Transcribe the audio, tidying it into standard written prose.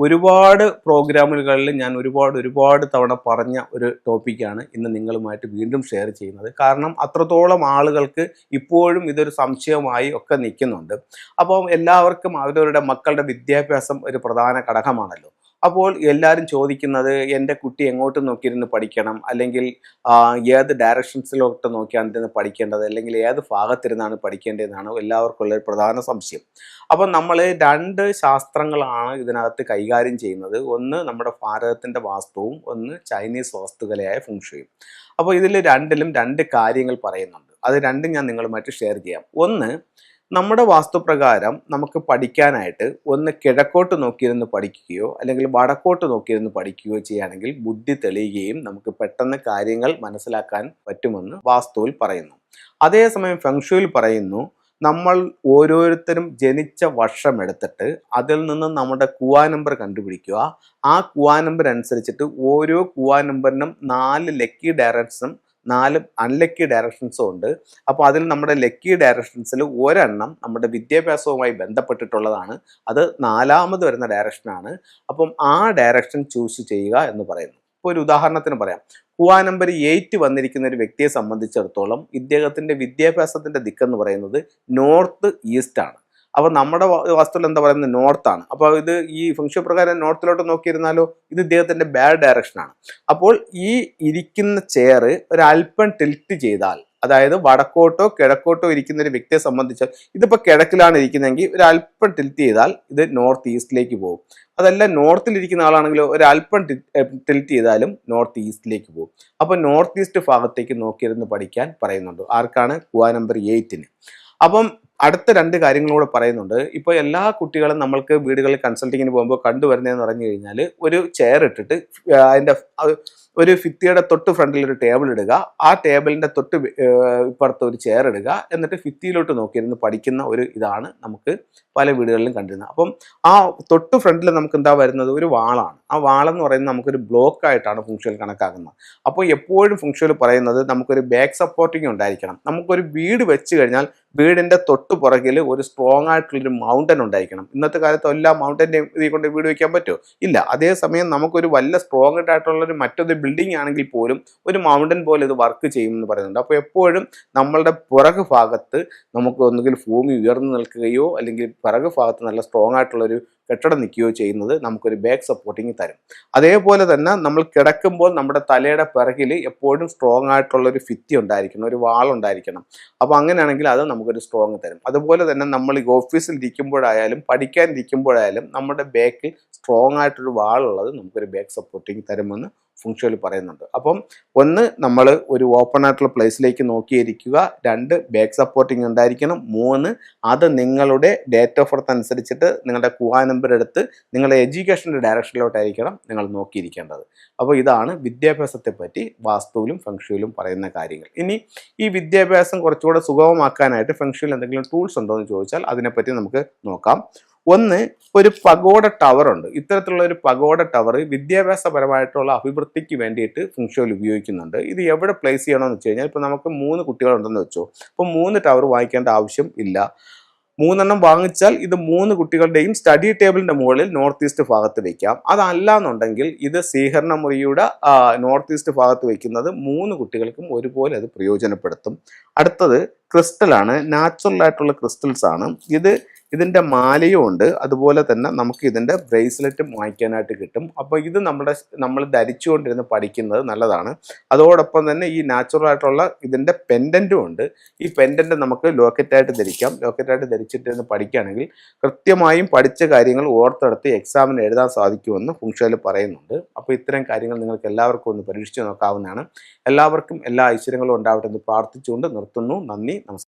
ഒരുപാട് പ്രോഗ്രാമുകളിൽ ഞാൻ ഒരുപാട് തവണ പറഞ്ഞ ഒരു ടോപ്പിക്കാണ് ഇന്ന് നിങ്ങളുമായിട്ട് വീണ്ടും ഷെയർ ചെയ്യുന്നത്. കാരണം അത്രത്തോളം ആളുകൾക്ക് ഇപ്പോഴും ഇതൊരു സംശയമായി ഒക്കെ നിൽക്കുന്നുണ്ട്. അപ്പോൾ എല്ലാവർക്കും അവരവരുടെ മക്കളുടെ വിദ്യാഭ്യാസം ഒരു പ്രധാന ഘടകമാണല്ലോ. അപ്പോൾ എല്ലാവരും ചോദിക്കുന്നത് എൻ്റെ കുട്ടി എങ്ങോട്ട് നോക്കിയിരുന്ന് പഠിക്കണം, അല്ലെങ്കിൽ ഏത് ഡയറക്ഷൻസിലോട്ട് നോക്കിയാണ് ഇരുന്ന് പഠിക്കേണ്ടത്, അല്ലെങ്കിൽ ഏത് ഭാഗത്തിരുന്നാണ് പഠിക്കേണ്ടതെന്നാണ് എല്ലാവർക്കും ഉള്ള ഒരു പ്രധാന സംശയം. അപ്പം നമ്മൾ രണ്ട് ശാസ്ത്രങ്ങളാണ് ഇതിനകത്ത് കൈകാര്യം ചെയ്യുന്നത്. ഒന്ന് നമ്മുടെ ഭാരതത്തിൻ്റെ വാസ്തുവും ഒന്ന് ചൈനീസ് വാസ്തുകലയായ ഫെങ്ഷുയും. അപ്പോൾ ഇതിൽ രണ്ടിലും രണ്ട് കാര്യങ്ങൾ പറയുന്നുണ്ട്. അത് രണ്ടും ഞാൻ നിങ്ങളുമായിട്ട് ഷെയർ ചെയ്യാം. ഒന്ന്, നമ്മുടെ വാസ്തുപ്രകാരം നമുക്ക് പഠിക്കാനായിട്ട് ഒന്ന് കിഴക്കോട്ട് നോക്കിയിരുന്ന് പഠിക്കുകയോ അല്ലെങ്കിൽ വടക്കോട്ട് നോക്കിയിരുന്ന് പഠിക്കുകയോ ചെയ്യുകയാണെങ്കിൽ ബുദ്ധി തെളിയുകയും നമുക്ക് പെട്ടെന്ന് കാര്യങ്ങൾ മനസ്സിലാക്കാൻ പറ്റുമെന്ന് വാസ്തുവിൽ പറയുന്നു. അതേസമയം ഫെങ്ഷുയിൽ പറയുന്നു, നമ്മൾ ഓരോരുത്തരും ജനിച്ച വർഷം എടുത്തിട്ട് അതിൽ നിന്ന് നമ്മുടെ കുവാ നമ്പർ കണ്ടുപിടിക്കുക. ആ കുവാ നമ്പർ അനുസരിച്ചിട്ട് ഓരോ കുവാ നമ്പറിനും 4 ലക്കി ഡയറക്ഷനും 4 അൺലക്കി ഡയറക്ഷൻസും ഉണ്ട്. അപ്പോൾ അതിൽ നമ്മുടെ ലക്കി ഡയറക്ഷൻസിൽ ഒരെണ്ണം നമ്മുടെ വിദ്യാഭ്യാസവുമായി ബന്ധപ്പെട്ടിട്ടുള്ളതാണ്. അത് 4ാമത് വരുന്ന ഡയറക്ഷനാണ്. അപ്പം ആ ഡയറക്ഷൻ ചൂസ് ചെയ്യുക എന്ന് പറയുന്നു. ഇപ്പോൾ ഒരു ഉദാഹരണത്തിന് പറയാം. കുവാ നമ്പർ 8 വന്നിരിക്കുന്ന ഒരു വ്യക്തിയെ സംബന്ധിച്ചിടത്തോളം ഇദ്ദേഹത്തിൻ്റെ വിദ്യാഭ്യാസത്തിൻ്റെ ദിക്കെന്ന് പറയുന്നത് നോർത്ത് ഈസ്റ്റ് ആണ്. അപ്പോൾ നമ്മുടെ വാസ്തുവിൽ എന്താ പറയുന്നത്, നോർത്താണ്. അപ്പോൾ ഇത് ഈ ഫംഗ്ഷൻ പ്രകാരം നോർത്തിലോട്ട് നോക്കിയിരുന്നാലോ, ഇത് ഇദ്ദേഹത്തിൻ്റെ ബാഡ് ഡയറക്ഷനാണ്. അപ്പോൾ ഈ ഇരിക്കുന്ന ചെയർ ഒരല്പം ടിൽറ്റ് ചെയ്താൽ, അതായത് വടക്കോട്ടോ കിഴക്കോട്ടോ ഇരിക്കുന്ന ഒരു വ്യക്തിയെ സംബന്ധിച്ച്, ഇതിപ്പോൾ കിഴക്കിലാണ് ഇരിക്കുന്നതെങ്കിൽ ഒരല്പം ടിൽറ്റ് ചെയ്താൽ ഇത് നോർത്ത് ഈസ്റ്റിലേക്ക് പോകും. അതല്ല നോർത്തിലിരിക്കുന്ന ആളാണെങ്കിൽ ഒരല്പം ടിൽറ്റ് ചെയ്താലും നോർത്ത് ഈസ്റ്റിലേക്ക് പോകും. അപ്പോൾ നോർത്ത് ഈസ്റ്റ് ഭാഗത്തേക്ക് നോക്കിയിരുന്ന് പഠിക്കാൻ പറയുന്നുണ്ട്. ആർക്കാണ്? കുവാ നമ്പർ 8-ന്. അപ്പം അടുത്ത രണ്ട് കാര്യങ്ങളും കൂടെ പറയുന്നുണ്ട്. ഇപ്പോൾ എല്ലാ കുട്ടികളും നമ്മൾക്ക് വീടുകളിൽ കൺസൾട്ടിങ്ങിന് പോകുമ്പോൾ കണ്ടുവരുന്നതെന്ന് പറഞ്ഞു കഴിഞ്ഞാൽ, ഒരു ചെയർ ഇട്ടിട്ട് അതിൻ്റെ ഒരു ഭിത്തിയുടെ തൊട്ട് ഫ്രണ്ടിൽ ഒരു ടേബിൾ ഇടുക, ആ ടേബിളിൻ്റെ തൊട്ട് ഇപ്പുറത്ത് ഒരു ചെയർ ഇടുക, എന്നിട്ട് ഭിത്തിയിലോട്ട് നോക്കിയിരുന്ന് പഠിക്കുന്ന ഒരു ഇതാണ് നമുക്ക് പല വീടുകളിലും കണ്ടിരുന്നത്. അപ്പം ആ തൊട്ട് ഫ്രണ്ടിൽ നമുക്ക് എന്താ വരുന്നത്, ഒരു വാളാണ്. ആ വാളെന്ന് പറയുന്നത് നമുക്കൊരു ബ്ലോക്കായിട്ടാണ് ഫംഗ്ഷനിൽ കണക്കാക്കുന്നത്. അപ്പോൾ എപ്പോഴും ഫംഗ്ഷനിൽ പറയുന്നത് നമുക്കൊരു ബാക്ക് സപ്പോർട്ടിങ് ഉണ്ടായിരിക്കണം. നമുക്കൊരു വീട് വെച്ച് കഴിഞ്ഞാൽ വീടിൻ്റെ തൊട്ട് പുറകിൽ ഒരു സ്ട്രോങ് ആയിട്ടുള്ളൊരു മൗണ്ടൻ ഉണ്ടായിരിക്കണം. ഇന്നത്തെ കാലത്ത് എല്ലാ മൗണ്ടൻ്റെ ഇതിൽ കൊണ്ട് വീട് വയ്ക്കാൻ പറ്റുമോ? ഇല്ല. അതേസമയം നമുക്കൊരു വല്ല സ്ട്രോങ് ആയിട്ടുള്ളൊരു മറ്റൊരു ബിൽഡിംഗ് ആണെങ്കിൽ പോലും ഒരു മൗണ്ടൻ പോലെ ഇത് വർക്ക് ചെയ്യുമെന്ന് പറയുന്നുണ്ട്. അപ്പോൾ എപ്പോഴും നമ്മളുടെ പുറകു ഭാഗത്ത് നമുക്ക് ഒന്നുകിൽ ഭൂമി ഉയർന്നു നിൽക്കുകയോ അല്ലെങ്കിൽ പുറകു ഭാഗത്ത് നല്ല സ്ട്രോങ് ആയിട്ടുള്ളൊരു കെട്ടിടം നിൽക്കുകയോ ചെയ്യുന്നത് നമുക്കൊരു ബാക്ക് സപ്പോർട്ടിങ് തരും. അതേപോലെ തന്നെ നമ്മൾ കിടക്കുമ്പോൾ നമ്മുടെ തലയുടെ പിറകിൽ എപ്പോഴും സ്ട്രോങ് ആയിട്ടുള്ളൊരു ഭിത്തി ഉണ്ടായിരിക്കണം, ഒരു വാൾ ഉണ്ടായിരിക്കണം. അപ്പോൾ അങ്ങനെയാണെങ്കിൽ അത് നമുക്കൊരു സ്ട്രോങ് തരും. അതുപോലെ തന്നെ നമ്മൾ ഈ ഓഫീസിൽ ഇരിക്കുമ്പോഴായാലും പഠിക്കാൻ ഇരിക്കുമ്പോഴായാലും നമ്മുടെ ബാക്കിൽ സ്ട്രോങ് ആയിട്ടൊരു വാളുള്ളത് നമുക്കൊരു ബാക്ക് സപ്പോർട്ടിങ് തരുമെന്ന് ഫംഗ്ഷനിൽ പറയുന്നുണ്ട്. അപ്പം ഒന്ന്, നമ്മൾ ഒരു ഓപ്പൺ ആയിട്ടുള്ള പ്ലേസിലേക്ക് നോക്കിയിരിക്കുക. 2, ബാക്ക് സപ്പോർട്ടിങ് ഉണ്ടായിരിക്കണം. 3, അത് നിങ്ങളുടെ ഡേറ്റ് ഓഫ് ബർത്ത് അനുസരിച്ചിട്ട് നിങ്ങളുടെ കുവാ നമ്പർ എടുത്ത് നിങ്ങളുടെ എഡ്യൂക്കേഷൻ്റെ ഡയറക്ഷനിലോട്ടായിരിക്കണം നിങ്ങൾ നോക്കിയിരിക്കേണ്ടത്. അപ്പോൾ ഇതാണ് വിദ്യാഭ്യാസത്തെ പറ്റി വാസ്തുവിലും ഫെങ്ഷുയിലും പറയുന്ന കാര്യങ്ങൾ. ഇനി ഈ വിദ്യാഭ്യാസം കുറച്ചുകൂടെ സുഗമമാക്കാനായിട്ട് ഫെങ്ഷുയിൽ എന്തെങ്കിലും ടൂൾസ് ഉണ്ടോ എന്ന് ചോദിച്ചാൽ അതിനെപ്പറ്റി നമുക്ക് നോക്കാം. ഒന്ന്, ഒരു പഗോഡ ടവർ ഉണ്ട്. ഇത്തരത്തിലുള്ള ഒരു പഗോഡ ടവർ വിദ്യാഭ്യാസപരമായിട്ടുള്ള അഭിവൃദ്ധിക്ക് വേണ്ടിയിട്ട് ഫെങ്ഷുയിൽ ഉപയോഗിക്കുന്നുണ്ട്. ഇത് എവിടെ പ്ലേസ് ചെയ്യണമെന്ന് വെച്ച് കഴിഞ്ഞാൽ, ഇപ്പോൾ നമുക്ക് 3 കുട്ടികളുണ്ടെന്ന് വെച്ചോ, അപ്പോൾ 3 ടവർ വാങ്ങിക്കേണ്ട ആവശ്യം ഇല്ല. 3 എണ്ണം വാങ്ങിച്ചാൽ ഇത് 3 കുട്ടികളുടെയും സ്റ്റഡി ടേബിളിൻ്റെ മുകളിൽ നോർത്ത് ഈസ്റ്റ് ഭാഗത്ത് വയ്ക്കാം. അതല്ല എന്നുണ്ടെങ്കിൽ ഇത് സ്വീകരണ മുറിയുടെ നോർത്ത് ഈസ്റ്റ് ഭാഗത്ത് വയ്ക്കുന്നത് 3 കുട്ടികൾക്കും ഒരുപോലെ അത് പ്രയോജനപ്പെടുത്തും. അടുത്തത് ക്രിസ്റ്റലാണ്. നാച്ചുറൽ ആയിട്ടുള്ള ക്രിസ്റ്റൽസ് ആണ്. ഇതിൻ്റെ മാലയും ഉണ്ട്. അതുപോലെ തന്നെ നമുക്ക് ഇതിൻ്റെ ബ്രേസ്ലെറ്റും വാങ്ങിക്കാനായിട്ട് കിട്ടും. അപ്പോൾ ഇത് നമ്മൾ ധരിച്ചുകൊണ്ടിരുന്ന് പഠിക്കുന്നത് നല്ലതാണ്. അതോടൊപ്പം തന്നെ ഈ നാച്ചുറൽ ആയിട്ടുള്ള ഇതിൻ്റെ പെൻഡൻറ്റും ഉണ്ട്. ഈ പെൻഡൻറ്റ് നമുക്ക് ലോക്കറ്റായിട്ട് ധരിക്കാം. ലോക്കറ്റായിട്ട് ധരിച്ചിട്ടിരുന്ന് പഠിക്കുകയാണെങ്കിൽ കൃത്യമായും പഠിച്ച കാര്യങ്ങൾ ഓർത്തെടുത്ത് എക്സാമിന് എഴുതാൻ സാധിക്കുമെന്ന് ഫംഗ്ഷനിൽ പറയുന്നുണ്ട്. അപ്പോൾ ഇത്തരം കാര്യങ്ങൾ നിങ്ങൾക്ക് എല്ലാവർക്കും ഒന്ന് പരീക്ഷിച്ച് നോക്കാവുന്നതാണ്. എല്ലാവർക്കും എല്ലാ ഐശ്വര്യങ്ങളും ഉണ്ടാവട്ടെ എന്ന് പ്രാർത്ഥിച്ചുകൊണ്ട് നിർത്തുന്നു. നന്ദി, നമസ്കാരം.